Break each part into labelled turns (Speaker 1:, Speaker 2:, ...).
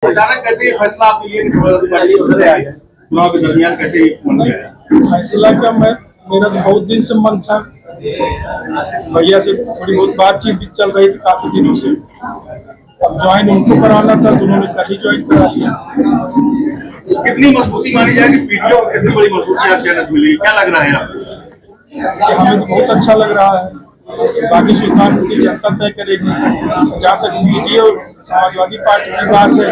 Speaker 1: अचानक कैसे ये फैसला आपने लिया कि समाजवादी पार्टी उधर आ गया चुनाव के दरमियान, कैसे मन गया?
Speaker 2: फैसला का मेरा तो बहुत दिन से मन था, भैया से थोड़ी बहुत बातचीत भी चल रही थी काफी दिनों से। अब ज्वाइन उनको कराना था तो उन्होंने कल ही ज्वाइन करा लिया।
Speaker 1: कितनी मजबूती मानी जाए कि पीटीओ को कितनी बड़ी मजबूती आप कहने से मिली, क्या लग रहा है आपको?
Speaker 2: हमें तो बहुत अच्छा लग रहा है, बाकी सुल्तानपुर की जनता तय करेगी। जहाँ तक पीटीओ समाजवादी पार्टी की बात है,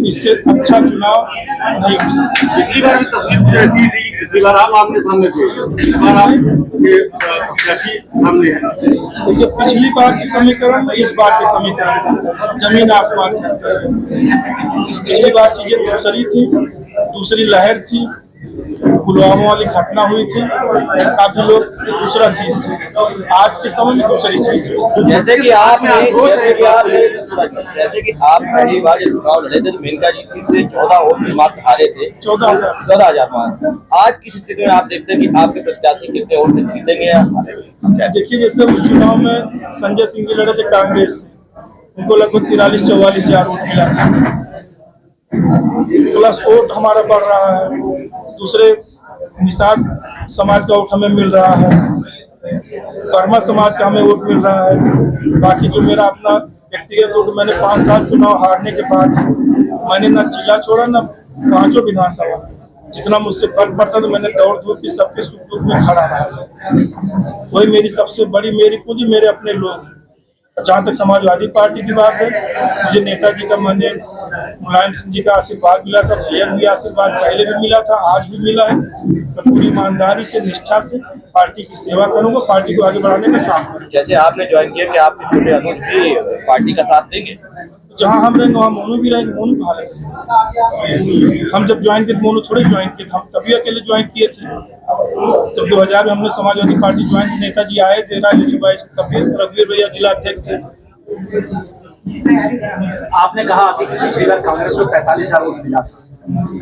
Speaker 2: इससे अच्छा चुनाव नहीं हो सकता।
Speaker 1: पिछली बार भी तस्वीर कुछ ऐसी ही थी, पिछली बार आप आमने सामने थे, इस बार आपके प्रत्याशी सामने है।
Speaker 2: देखिए, पिछली बार के समीकरण में इस बार के समीकरण जमीन आसमान के अंतर है। पिछली बार चीजें दूसरी थी, दूसरी लहर थी, पुलवामा वाली घटना हुई थी, काफी लोग दूसरा चीज थे। आज के समय में दूसरी चीज है।
Speaker 3: जैसे कि आप पहली बार जब चुनाव लड़े थे तो मेनका जी थे 14 वोट से मात्र हारे थे, 14,000 मात्र। आज की स्थिति में आप देखते हैं कि आपके प्रत्याशी कितने वोट से जीतेंगे या हारेंगे?
Speaker 2: देखिए, जैसे उस चुनाव में संजय सिंह जी लड़े थे कांग्रेस से, उनको लगभग 43-44 हजार वोट मिला था, प्लस वोट हमारा बढ़ रहा है। दूसरे निषाद समाज का वोट हमें मिल रहा है, वर्मा समाज का हमें वोट मिल रहा है। बाकी जो मेरा अपना व्यक्तिगत वोट, मैंने 5 साल चुनाव हारने के बाद मैंने न जिला छोड़ा न 5 विधानसभा, जितना मुझसे फर्क पड़ता तो मैंने दौड़ धूप की सबके सुख दुख में खड़ा रहा। वही मेरी सबसे बड़ी मेरी पूंजी मेरे अपने लोग हैं। जहाँ तक समाजवादी पार्टी की बात है, मुझे नेताजी का माननीय मुलायम सिंह जी का आशीर्वाद मिला था, भैया भी आशीर्वाद पहले भी मिला था, आज भी मिला है। मैं पूरी ईमानदारी से, निष्ठा से पार्टी की सेवा करूंगा, पार्टी को आगे बढ़ाने का काम करूंगा।
Speaker 3: जैसे आपने ज्वाइन किया कि आपके छोटे अनुज भी पार्टी का साथ देंगे?
Speaker 2: जहाँ हम रहेंगे वहाँ मोनू भी रहेंगे। मोनू कहाँ रहेंगे? हम जब ज्वाइन किए मोनू थोड़े ज्वाइन किए थे, हम तभी अकेले ज्वाइन किए थे। जब 2000 में हमने समाजवादी पार्टी ज्वाइन की, नेताजी आए थे, तभी रघुवीर भैया जिला अध्यक्ष थे।
Speaker 4: आपने कहा अभी कि पिछली बार कांग्रेस को 45,000 वोट मिला था,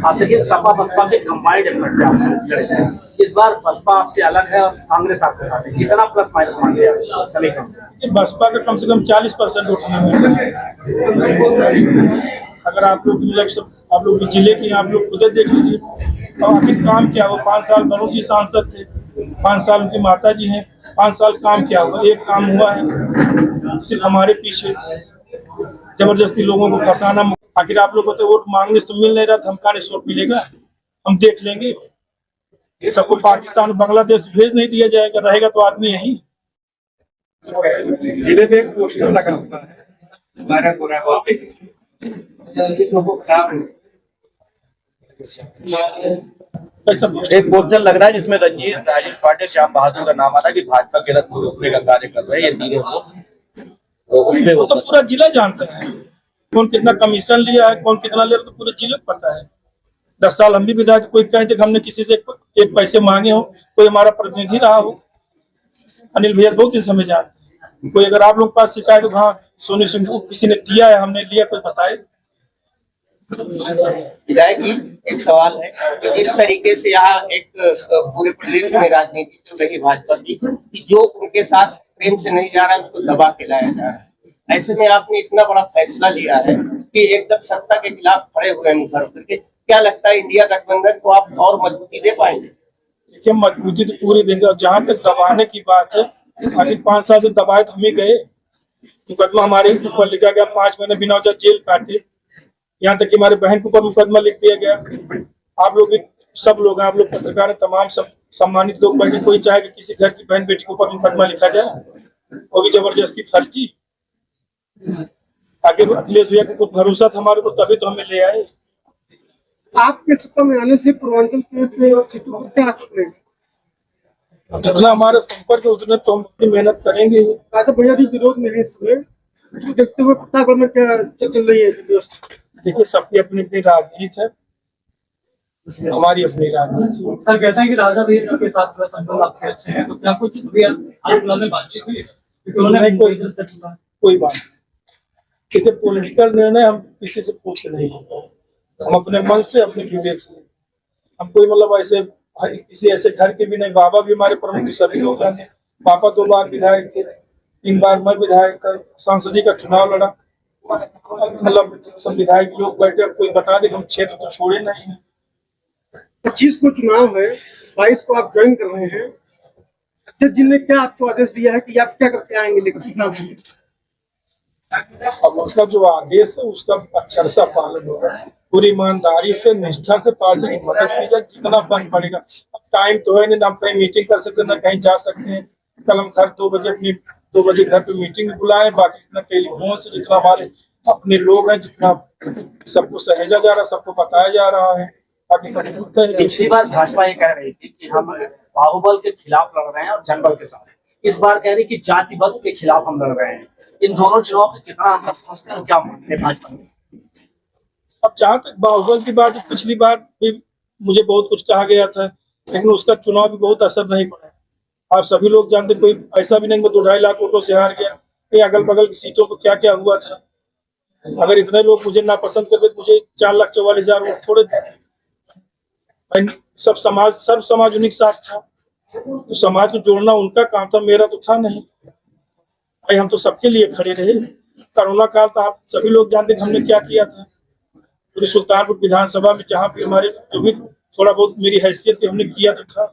Speaker 4: आप देखिए सपा बसपा के कंबाइंड एफर्ट पे आप लड़े थे। इस बार बसपा आपसे अलग है और कांग्रेस आपके साथ है, कितना प्लस माइनस मान लिया समीकरण?
Speaker 2: बसपा का कम से कम 40% वोट हमें मिल रहा है। अगर आप लोग आप लोग जिले के आप लोग खुद देख लीजिए, और आखिर काम क्या हुआ? 5 साल मनोज जी सांसद थे, 5 साल उनकी माता जी हैं, 5 साल काम क्या हुआ? एक काम हुआ है सिर्फ हमारे पीछे जबरदस्ती लोगों को फंसाना। आखिर आप लोग को तो वोट मांगने से तो मिल नहीं रहा, धमकाने से वोट मिलेगा? हम देख लेंगे। सबको पाकिस्तान बांग्लादेश भेज नहीं दिया जाएगा, रहेगा तो आदमी यही।
Speaker 5: जिले में एक पोस्टर लगा हुआ है,
Speaker 3: एक पोस्टर लग रहा है जिसमें रंजीत, राजेश पाटिल, श्याम बहादुर का नाम आ रहा है कि भाजपा के रथ को रोकने का कार्य कर रहे हैं ये तीनों लोग। तो उसमें
Speaker 2: वो तो पूरा जिला जानता है कौन कितना कमीशन लिया है, कौन कितना ले रहा, तो पूरे जिले को पता है। 10 साल हम भी विधायक, कोई कहते कि हमने किसी से एक पैसे मांगे हो, कोई हमारा प्रतिनिधि रहा हो। अनिल भैया बहुत दिन समय जानते हैं। कोई अगर आप लोग के पास शिकायत हो, हाँ सोनी सिंह को किसी ने दिया है, हमने लिया, कोई बताए।
Speaker 6: विधायक जी, एक सवाल है कि जिस तरीके से यहाँ एक पूरे प्रदेश में राजनीति चल रही भाजपा की, जो उनके साथ प्रेम से नहीं जा रहा है उसको दबा के लाया जा रहा है, ऐसे में आपने इतना बड़ा फैसला लिया है कि एकदम सत्ता के खिलाफ खड़े हुए मुखर होकर के, क्या लगता है इंडिया गठबंधन को आप और मजबूती दे पाएंगे?
Speaker 2: देखिए, मजबूती तो पूरी देंगे। जहाँ तक दबाने की बात है, आखिर 5 साल से दबाए तो हम ही गए। मुकदमा हमारे ऊपर लिखा गया, 5 महीने बिना वजह जेल काटे, यहाँ तक कि हमारे बहन के ऊपर मुकदमा लिख दिया गया। आप लोग सब लोग हैं, आप लोग पत्रकार हैं, तमाम सब सम्मानित लोग बैठे, कोई चाहे कि किसी घर की बहन बेटी के ऊपर मुकदमा लिखा जाए, वो भी जबरदस्ती फर्जी। आगे अखिलेश भैया को कुछ भरोसा था हमारे को, तभी तो हमें ले आए।
Speaker 7: आपके सत्ता में आने से पूर्वांचल के सीटों पर क्या असर पड़ेगा?
Speaker 2: जितना हमारा संपर्क है उतने तो हम अपनी मेहनत करेंगे।
Speaker 7: राजा भैया भी विरोध में है इसमें, उसको देखते हुए प्रतापगढ़ में क्या चल रही है व्यवस्था?
Speaker 2: देखिए, सबकी अपनी अपनी राजनीति है, हमारी अपनी राजनीति।
Speaker 4: सर कहते हैं कि राजा भैया के साथ संपर्क आपके अच्छे हैं, तो क्या कुछ भी हाल में बातचीत हुई?
Speaker 2: कोई बात नहीं, पॉलिटिकल निर्णय हम किसी से पूछ नहीं, हम अपने मन से, अपने विवेक से, हम कोई मतलब ऐसे किसी ऐसे घर के भी नहीं। बाबा भी हमारे प्रमुख सभी लोग हैं। पापा 2 बार विधायक थे, 3 बार मैं विधायक का सांसदी का चुनाव लड़ा, मतलब सब विधायक लोग बैठे, कोई बता दे हम क्षेत्र तो छोड़े नहीं।
Speaker 7: 25 को चुनाव है, 22 को आप ज्वाइन कर रहे हैं। अध्यक्ष जी ने क्या आपको आदेश दिया है कि आप क्या करके आएंगे लेकर चुनाव में?
Speaker 2: अब उनका जो आदेश है उसका अक्षर सा पालन होगा, पूरी ईमानदारी से निष्ठा से पार्टी की मदद की जाए, जितना बन पड़ेगा। अब टाइम तो है नहीं, ना कहीं मीटिंग कर सकते ना कहीं जा सकते हैं। कल हम घर 2 बजे घर पे मीटिंग बुलाए, बाकी जितना टेलीफोन से जितना हमारे अपने लोग हैं, जितना सबको सहेजा जा रहा है, सबको बताया जा रहा है, बाकी सब।
Speaker 4: पिछली बार भाजपा ये कह रही थी कि हम बाहुबल के खिलाफ लड़ रहे हैं और जनबल के साथ। इस बार कह रही कि जाति बल के खिलाफ हम लड़ रहे हैं। इन दोनों चुनाव में कितना अंतर समझते हैं, क्या मानते हैं भाजपा में?
Speaker 2: अब जहाँ तक बाहुबल की बात है, पिछली बार भी मुझे बहुत कुछ कहा गया था, लेकिन उसका चुनाव भी बहुत असर नहीं पड़ा। आप सभी लोग जानते, कोई ऐसा भी नहीं 2-2.5 लाख वोटों से हार गया। ये अगल बगल की सीटों पर क्या क्या हुआ था। अगर इतने लोग मुझे नापसंद करते, मुझे 4,44,000 वोट थोड़े थे। सब समाज उन्हीं के साथ था, तो समाज को जोड़ना उनका काम था, मेरा तो था नहीं भाई। हम तो सबके लिए खड़े रहे। कोरोना काल था, आप सभी लोग जानते हैं हमने क्या किया था। पूरी सुल्तानपुर विधानसभा में जहाँ भी हमारे जो भी थोड़ा बहुत मेरी हैसियत थी हमने किया तो था।